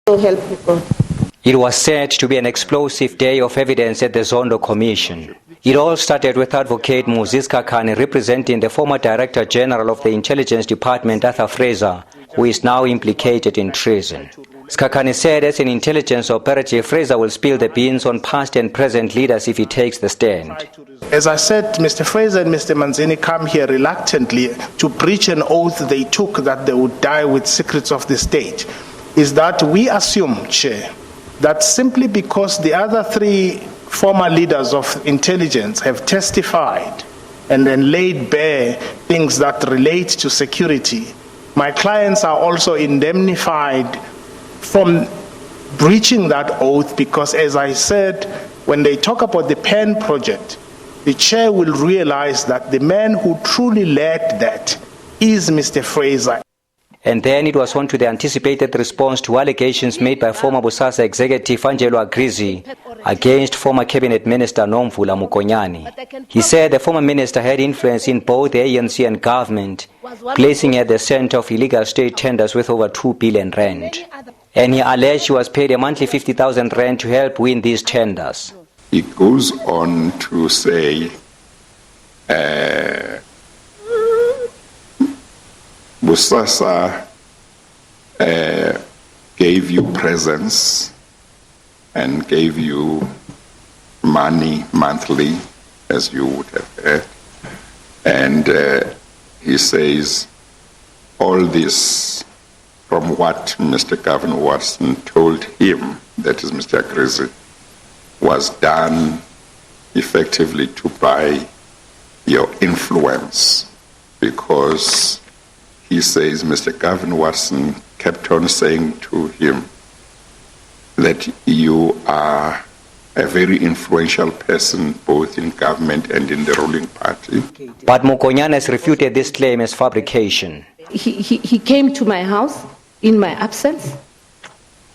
It was said to be an explosive day of evidence at the Zondo Commission. It all started with Advocate Moses Skakane representing the former Director General of the Intelligence Department, Arthur Fraser, who is now implicated in treason. Skakane said as an intelligence operative, Fraser will spill the beans on past and present leaders if he takes the stand. As I said, Mr. Fraser and Mr. Manzini come here reluctantly to breach an oath they took that they would die with secrets of the state. Is that we assume, Chair, that simply because the other three former leaders of intelligence have testified and then laid bare things that relate to security, my clients are also indemnified from breaching that oath because, as I said, when they talk about the PEN project, the Chair will realize that the man who truly led that is Mr. Fraser. And then it was on to the anticipated response to allegations made by former BOSASA executive Angelo Agrizzi against former cabinet minister Nomvula Mokonyane. He said the former minister had influence in both the ANC and government, placing at the center of illegal state tenders with over 2 billion rand. And he alleged he was paid a monthly 50,000 rand to help win these tenders. He goes on to say, BOSASA gave you presents and gave you money monthly, as you would have heard. And he says, all this from what Mr. Governor Watson told him, that is Mr. Agrizzi, was done effectively to buy your influence, because he says Mr. Governor Watson kept on saying to him that you are a very influential person both in government and in the ruling party. But Mokonyane has refuted this claim as fabrication. He came to my house in my absence.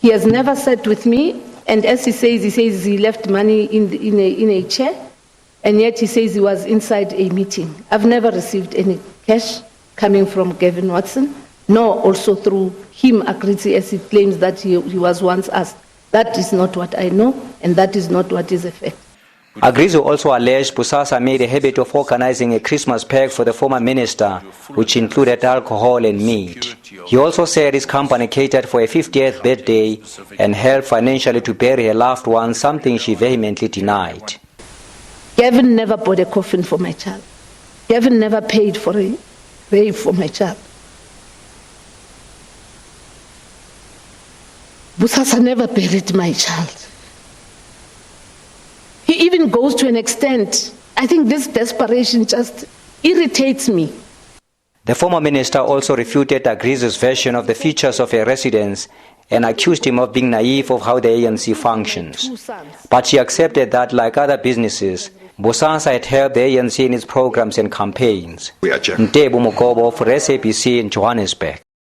He has never sat with me, and as he says he left money in a chair, and yet he says he was inside a meeting. I've never received any cash coming from Gavin Watson, nor also through him, Agrizzi, as he claims that he was once asked. That is not what I know, and that is not what is a fact. Agrizzi also alleged BOSASA made a habit of organizing a Christmas pack for the former minister, which included alcohol and meat. He also said his company catered for a 50th birthday and helped financially to bury her loved one, something she vehemently denied. Gavin never bought a coffin for my child. Gavin never paid for a grave for my child. BOSASA never buried my child. He even goes to an extent, I think this desperation just irritates me. The former minister also refuted Agrizzi's version of the features of a residence and accused him of being naive of how the ANC functions. But she accepted that, like other businesses, BOSASA had helped the ANC in its programs and campaigns. Ntebo Mokobo for SABC in Johannesburg.